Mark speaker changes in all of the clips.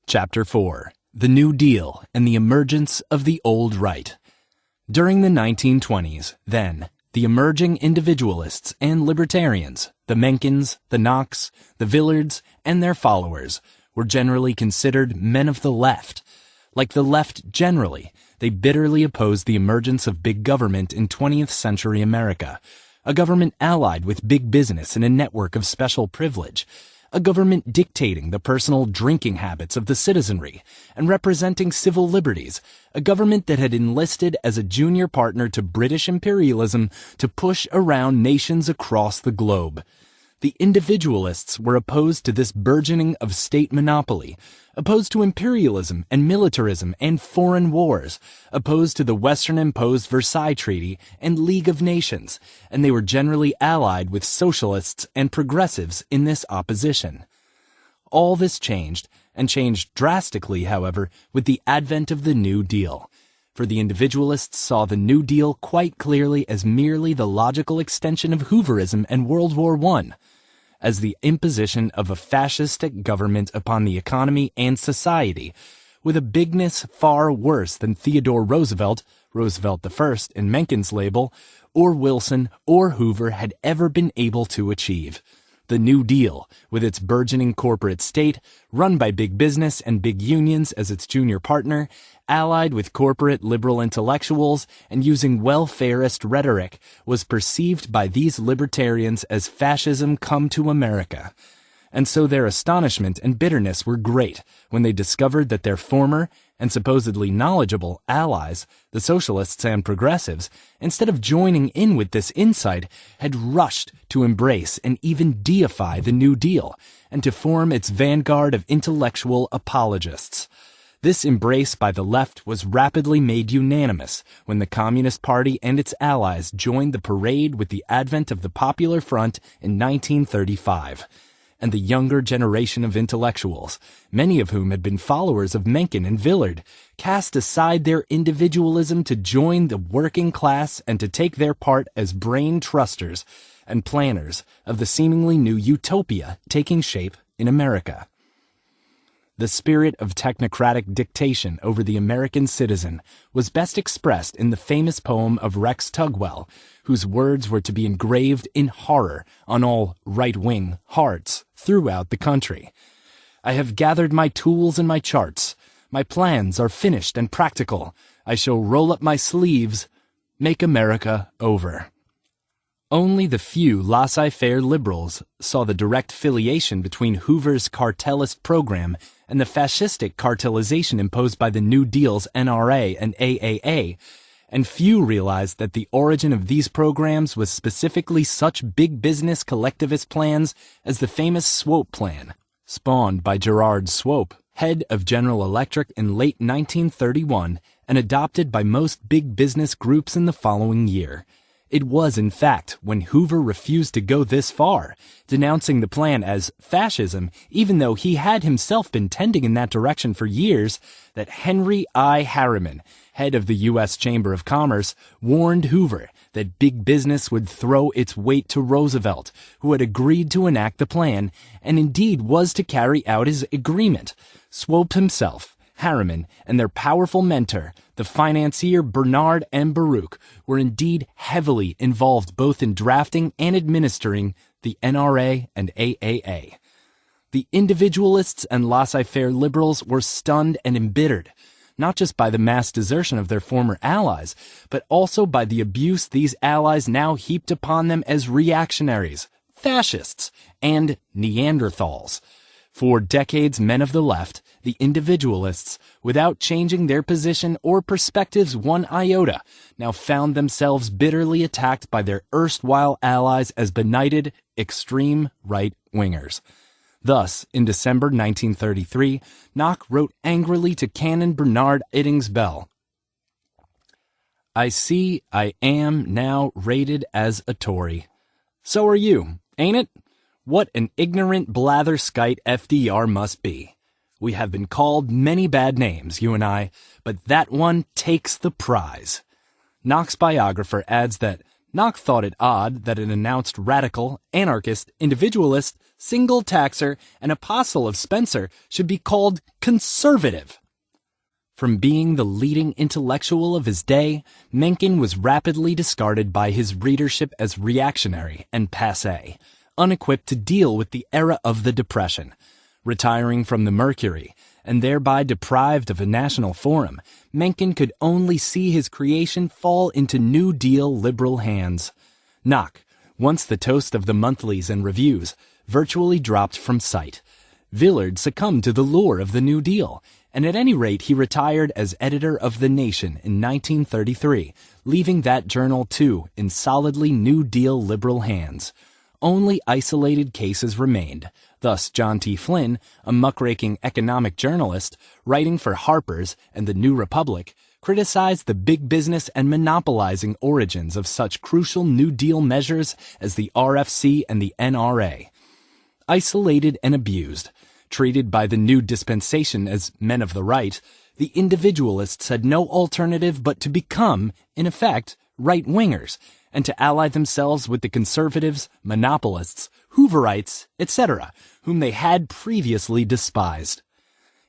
Speaker 1: Chapter 4. The New Deal and the Emergence of the Old Right. During the 1920s, then, the emerging individualists and libertarians, the Mencken's, the Knox, the Villards, and their followers, were generally considered men of the left. Like the left generally, they bitterly opposed the emergence of big government in 20th century America, a government allied with big business in a network of special privilege, a government dictating the personal drinking habits of the citizenry and representing civil liberties, a government that had enlisted as a junior partner to British imperialism to push around nations across the globe. The individualists were opposed to this burgeoning of state monopoly, opposed to imperialism and militarism and foreign wars, opposed to the Western-imposed Versailles Treaty and League of Nations, and they were generally allied with socialists and progressives in this opposition. All this changed, and changed drastically, however, with the advent of the New Deal. For the individualists saw the New Deal quite clearly as merely the logical extension of Hooverism and World War I, as the imposition of a fascistic government upon the economy and society, with a bigness far worse than Theodore Roosevelt, Roosevelt I in Mencken's label, or Wilson or Hoover had ever been able to achieve. The New Deal, with its burgeoning corporate state, run by big business and big unions as its junior partner, allied with corporate liberal intellectuals and using welfarist rhetoric, was perceived by these libertarians as fascism come to America. And so their astonishment and bitterness were great when they discovered that their former and supposedly knowledgeable allies, the socialists and progressives, instead of joining in with this insight, had rushed to embrace and even deify the New Deal and to form its vanguard of intellectual apologists. This embrace by the left was rapidly made unanimous when the Communist Party and its allies joined the parade with the advent of the Popular Front in 1935. And the younger generation of intellectuals, many of whom had been followers of Mencken and Villard, cast aside their individualism to join the working class and to take their part as brain trusters and planners of the seemingly new utopia taking shape in America. The spirit of technocratic dictation over the American citizen was best expressed in the famous poem of Rex Tugwell, whose words were to be engraved in horror on all right-wing hearts throughout the country. I have gathered my tools and my charts. My plans are finished and practical. I shall roll up my sleeves, make America over. Only the few laissez-faire liberals saw the direct filiation between Hoover's cartelist program and the fascistic cartelization imposed by the New Deal's NRA and AAA, and few realized that the origin of these programs was specifically such big business collectivist plans as the famous Swope Plan, spawned by Gerard Swope, head of General Electric in late 1931 and adopted by most big business groups in the following year. It was, in fact, when Hoover refused to go this far, denouncing the plan as fascism, even though he had himself been tending in that direction for years, that Henry I. Harriman, head of the U.S. Chamber of Commerce, warned Hoover that big business would throw its weight to Roosevelt, who had agreed to enact the plan, and indeed was to carry out his agreement. Swope himself, Harriman, and their powerful mentor, the financier Bernard M. Baruch, were indeed heavily involved both in drafting and administering the NRA and AAA. The individualists and laissez-faire liberals were stunned and embittered, not just by the mass desertion of their former allies, but also by the abuse these allies now heaped upon them as reactionaries, fascists, and Neanderthals. For decades, men of the left, the individualists, without changing their position or perspectives one iota, now found themselves bitterly attacked by their erstwhile allies as benighted, extreme right-wingers. Thus, in December 1933, Knox wrote angrily to Canon Bernard Iddings Bell, "I see I am now rated as a Tory. So are you, ain't it? What an ignorant blatherskite FDR must be. We have been called many bad names, you and I, but that one takes the prize." Knox's biographer adds that Nock thought it odd that an announced radical, anarchist, individualist, single taxer, and apostle of Spencer should be called conservative. From being the leading intellectual of his day, Mencken was rapidly discarded by his readership as reactionary and passé, unequipped to deal with the era of the Depression. Retiring from the Mercury, and thereby deprived of a national forum, Mencken could only see his creation fall into New Deal liberal hands. Nock, once the toast of the monthlies and reviews, virtually dropped from sight. Villard succumbed to the lure of the New Deal, and at any rate he retired as editor of The Nation in 1933, leaving that journal too in solidly New Deal liberal hands. Only isolated cases remained. Thus, John T. Flynn, a muckraking economic journalist, writing for Harper's and the New Republic, criticized the big business and monopolizing origins of such crucial New Deal measures as the RFC and the NRA. Isolated and abused, treated by the new dispensation as men of the right, the individualists had no alternative but to become, in effect, right-wingers, and to ally themselves with the conservatives, monopolists, Hooverites, etc., whom they had previously despised.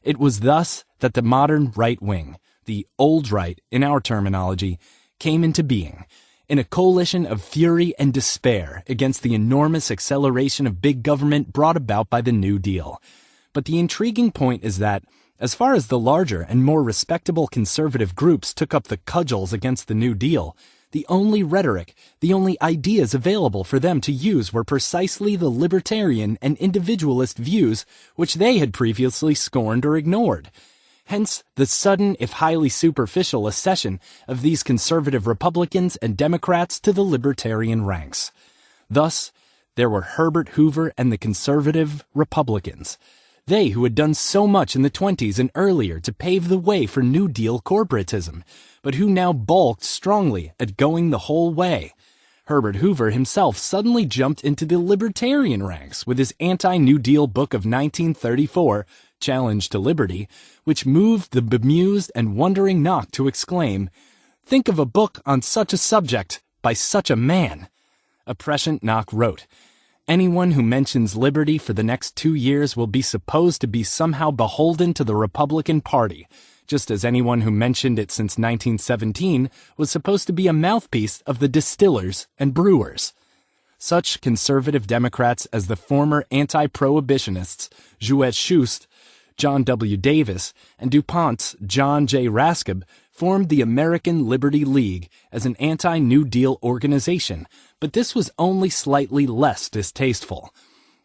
Speaker 1: It was thus that the modern right wing, the old right in our terminology, came into being, in a coalition of fury and despair against the enormous acceleration of big government brought about by the New Deal. But the intriguing point is that, as far as the larger and more respectable conservative groups took up the cudgels against the New Deal, the only rhetoric, the only ideas available for them to use were precisely the libertarian and individualist views which they had previously scorned or ignored. Hence, the sudden, if highly superficial, accession of these conservative Republicans and Democrats to the libertarian ranks. Thus, there were Herbert Hoover and the conservative Republicans. They who had done so much in the 1920s and earlier to pave the way for New Deal corporatism, but who now balked strongly at going the whole way. Herbert Hoover himself suddenly jumped into the libertarian ranks with his anti-New Deal book of 1934, Challenge to Liberty, which moved the bemused and wondering Nock to exclaim, "Think of a book on such a subject by such a man." A prescient Nock wrote, "Anyone who mentions liberty for the next 2 years will be supposed to be somehow beholden to the Republican Party, just as anyone who mentioned it since 1917 was supposed to be a mouthpiece of the distillers and brewers." Such conservative Democrats as the former anti-prohibitionists Jouett Schust, John W. Davis, and DuPont's John J. Raskob formed the American Liberty League as an anti-New Deal organization, but this was only slightly less distasteful.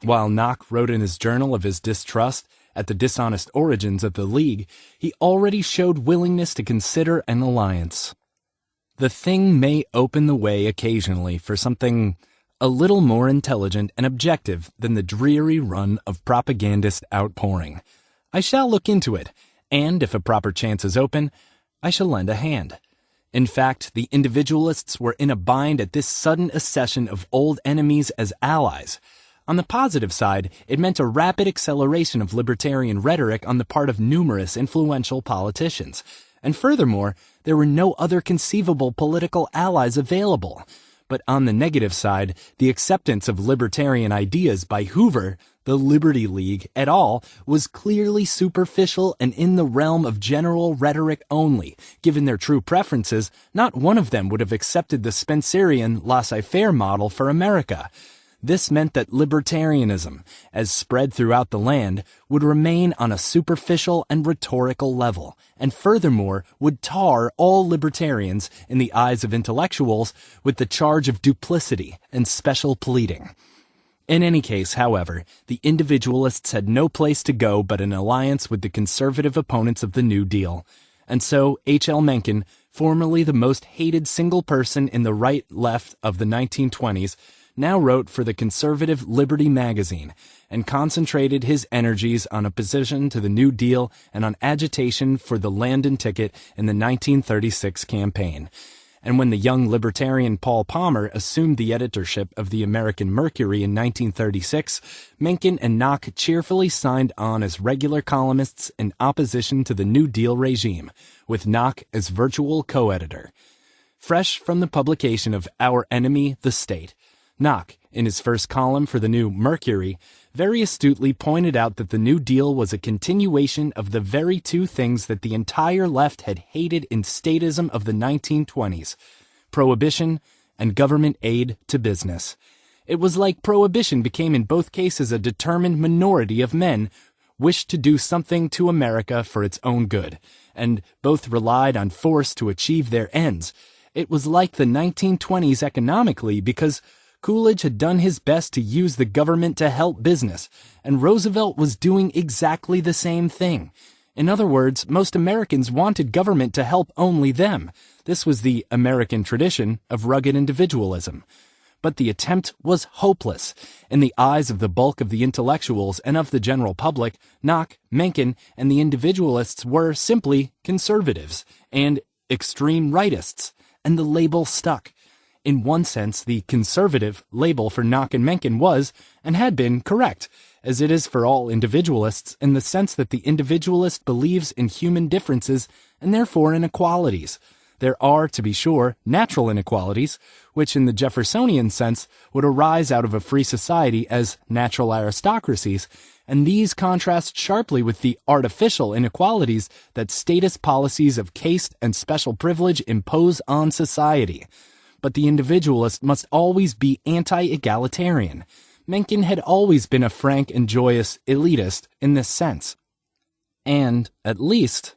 Speaker 1: While Nock wrote in his journal of his distrust at the dishonest origins of the League, he already showed willingness to consider an alliance. The thing may open the way occasionally for something a little more intelligent and objective than the dreary run of propagandist outpouring. I shall look into it, and if a proper chance is open, I shall lend a hand. In fact, the individualists were in a bind at this sudden accession of old enemies as allies. On the positive side, it meant a rapid acceleration of libertarian rhetoric on the part of numerous influential politicians. And furthermore, there were no other conceivable political allies available. But on the negative side, the acceptance of libertarian ideas by Hoover, the Liberty League, et al., was clearly superficial and in the realm of general rhetoric only. Given their true preferences, not one of them would have accepted the Spencerian laissez-faire model for America. This meant that libertarianism, as spread throughout the land, would remain on a superficial and rhetorical level, and furthermore would tar all libertarians, in the eyes of intellectuals, with the charge of duplicity and special pleading. In any case, however, the individualists had no place to go but an alliance with the conservative opponents of the New Deal. And so H. L. Mencken, formerly the most hated single person in the right-left of the 1920s, now wrote for the conservative Liberty magazine and concentrated his energies on opposition to the New Deal and on agitation for the Landon ticket in the 1936 campaign. And when the young libertarian Paul Palmer assumed the editorship of the American Mercury in 1936, Mencken and Nock cheerfully signed on as regular columnists in opposition to the New Deal regime, with Nock as virtual co-editor. Fresh from the publication of Our Enemy, the State, Knock, in his first column for the new Mercury, very astutely pointed out that the New Deal was a continuation of the very two things that the entire left had hated in statism of the 1920s, prohibition and government aid to business. It was like prohibition became in both cases a determined minority of men wished to do something to America for its own good, and both relied on force to achieve their ends. It was like the 1920s economically because Coolidge had done his best to use the government to help business, and Roosevelt was doing exactly the same thing. In other words, most Americans wanted government to help only them. This was the American tradition of rugged individualism. But the attempt was hopeless. In the eyes of the bulk of the intellectuals and of the general public, Knock, Mencken, and the individualists were simply conservatives and extreme rightists, and the label stuck. In one sense, the conservative label for Knock and Mencken was, and had been, correct, as it is for all individualists in the sense that the individualist believes in human differences and therefore inequalities. There are, to be sure, natural inequalities, which in the Jeffersonian sense would arise out of a free society as natural aristocracies, and these contrast sharply with the artificial inequalities that statist policies of caste and special privilege impose on society. But the individualist must always be anti-egalitarian. Mencken had always been a frank and joyous elitist in this sense, and, at least,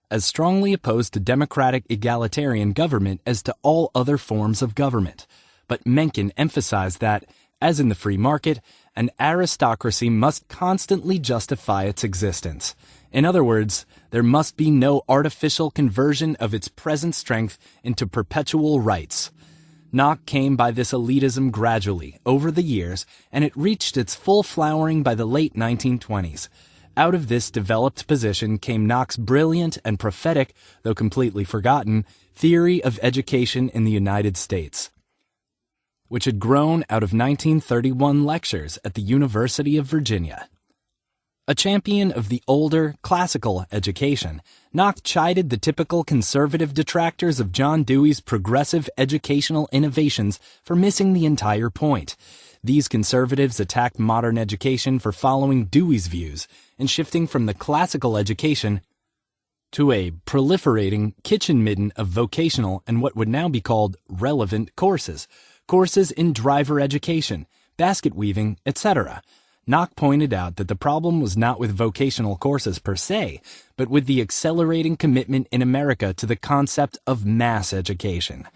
Speaker 1: as strongly opposed to democratic egalitarian government as to all other forms of government. But Mencken emphasized that, as in the free market, an aristocracy must constantly justify its existence. In other words, there must be no artificial conversion of its present strength into perpetual rights. Knock came by this elitism gradually, over the years, and it reached its full flowering by the late 1920s. Out of this developed position came Knock's brilliant and prophetic, though completely forgotten, theory of education in the United States, which had grown out of 1931 lectures at the University of Virginia. A champion of the older, classical education, Knock chided the typical conservative detractors of John Dewey's progressive educational innovations for missing the entire point. These conservatives attacked modern education for following Dewey's views and shifting from the classical education to a proliferating kitchen midden of vocational and what would now be called relevant courses in driver education, basket weaving, etc. Knock pointed out that the problem was not with vocational courses per se, but with the accelerating commitment in America to the concept of mass education.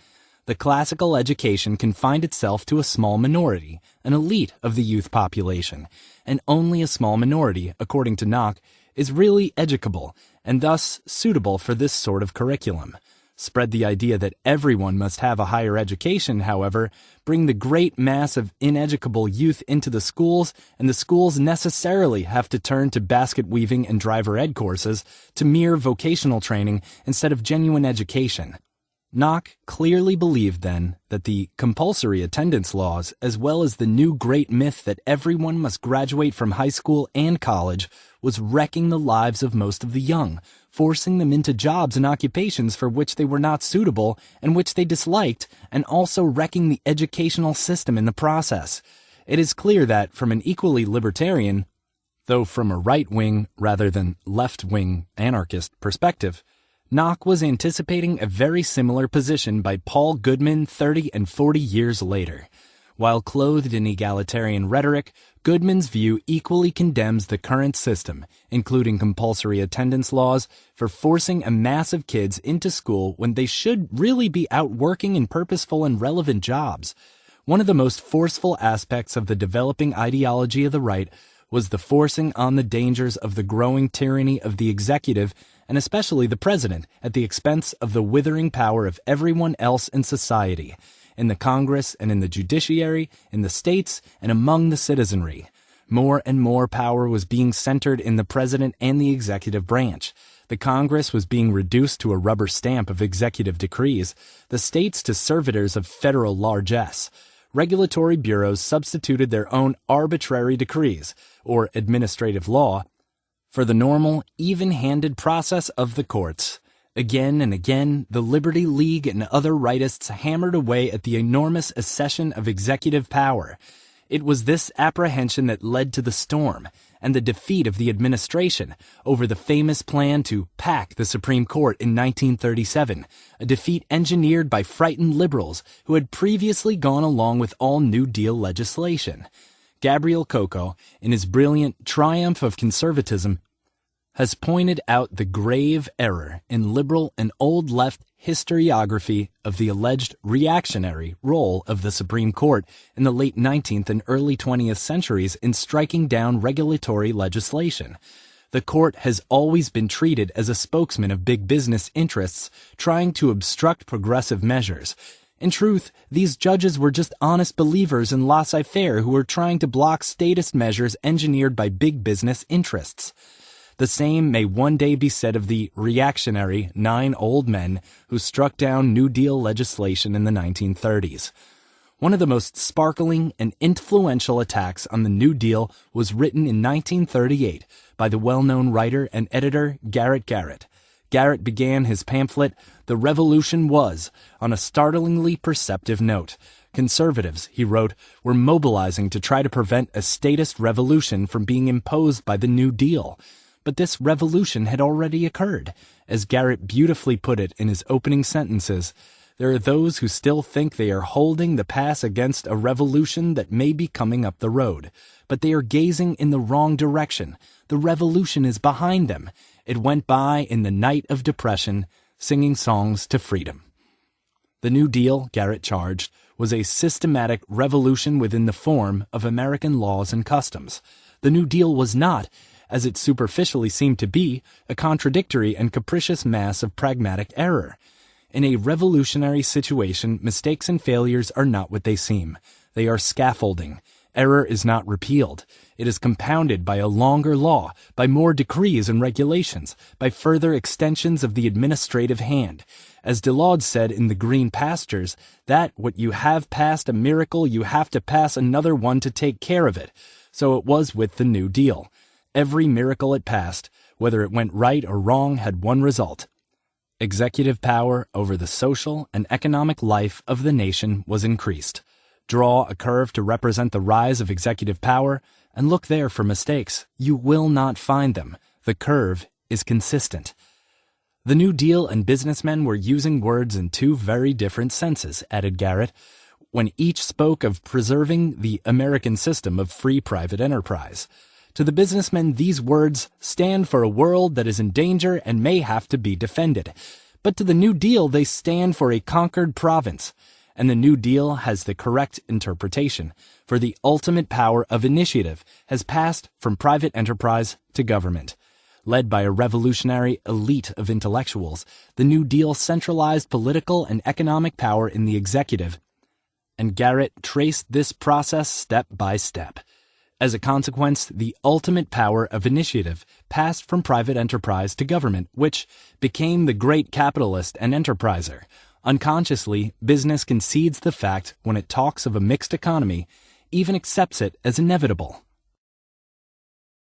Speaker 1: The classical education confined itself to a small minority, an elite of the youth population, and only a small minority, according to Knock, is really educable and thus suitable for this sort of curriculum. Spread the idea that everyone must have a higher education, however, bring the great mass of ineducable youth into the schools, and the schools necessarily have to turn to basket weaving and driver ed courses, to mere vocational training instead of genuine education. Knock clearly believed, then, that the compulsory attendance laws, as well as the new great myth that everyone must graduate from high school and college, was wrecking the lives of most of the young, forcing them into jobs and occupations for which they were not suitable and which they disliked, and also wrecking the educational system in the process. It is clear that, from an equally libertarian, though from a right-wing rather than left-wing anarchist perspective, Knock was anticipating a very similar position by Paul Goodman 30 and 40 years later. While clothed in egalitarian rhetoric, Goodman's view equally condemns the current system, including compulsory attendance laws, for forcing a mass of kids into school when they should really be out working in purposeful and relevant jobs. One of the most forceful aspects of the developing ideology of the right was the forcing on the dangers of the growing tyranny of the executive, and especially the president, at the expense of the withering power of everyone else in society, in the Congress and in the judiciary, in the states, and among the citizenry. More and more power was being centered in the president and the executive branch. The Congress was being reduced to a rubber stamp of executive decrees, the states to servitors of federal largesse. Regulatory bureaus substituted their own arbitrary decrees, or administrative law, for the normal, even-handed process of the courts. Again and again, the Liberty League and other rightists hammered away at the enormous accession of executive power. It was this apprehension that led to the storm and the defeat of the administration over the famous plan to pack the Supreme Court in 1937, a defeat engineered by frightened liberals who had previously gone along with all New Deal legislation. Gabriel Coco, in his brilliant Triumph of Conservatism, has pointed out the grave error in liberal and old left historiography of the alleged reactionary role of the Supreme Court in the late 19th and early 20th centuries in striking down regulatory legislation. The court has always been treated as a spokesman of big business interests trying to obstruct progressive measures. In truth, these judges were just honest believers in laissez-faire who were trying to block statist measures engineered by big business interests. The same may one day be said of the reactionary 9 old men who struck down New Deal legislation in the 1930s. One of the most sparkling and influential attacks on the New Deal was written in 1938 by the well-known writer and editor Garrett Garrett. Garrett began his pamphlet, "The Revolution Was," on a startlingly perceptive note. Conservatives, he wrote, were mobilizing to try to prevent a statist revolution from being imposed by the New Deal. But this revolution had already occurred. As Garrett beautifully put it in his opening sentences, there are those who still think they are holding the pass against a revolution that may be coming up the road. But they are gazing in the wrong direction. The revolution is behind them. It went by in the night of depression, singing songs to freedom. The New Deal, Garrett charged, was a systematic revolution within the form of American laws and customs. The New Deal was not, as it superficially seemed to be, a contradictory and capricious mass of pragmatic error. In a revolutionary situation, mistakes and failures are not what they seem. They are scaffolding. Error is not repealed. It is compounded by a longer law, by more decrees and regulations, by further extensions of the administrative hand. As Delaude said in The Green Pastures, that what you have passed a miracle, you have to pass another one to take care of it. So it was with the New Deal. Every miracle it passed, whether it went right or wrong, had one result. Executive power over the social and economic life of the nation was increased. Draw a curve to represent the rise of executive power, and look there for mistakes. You will not find them. The curve is consistent. The New Deal and businessmen were using words in 2 very different senses, added Garrett, when each spoke of preserving the American system of free private enterprise. To the businessmen, these words stand for a world that is in danger and may have to be defended. But to the New Deal, they stand for a conquered province. And the New Deal has the correct interpretation, for the ultimate power of initiative has passed from private enterprise to government. Led by a revolutionary elite of intellectuals, the New Deal centralized political and economic power in the executive, and Garrett traced this process step by step. As a consequence, the ultimate power of initiative passed from private enterprise to government, which became the great capitalist and enterpriser. Unconsciously, business concedes the fact when it talks of a mixed economy, even accepts it as inevitable.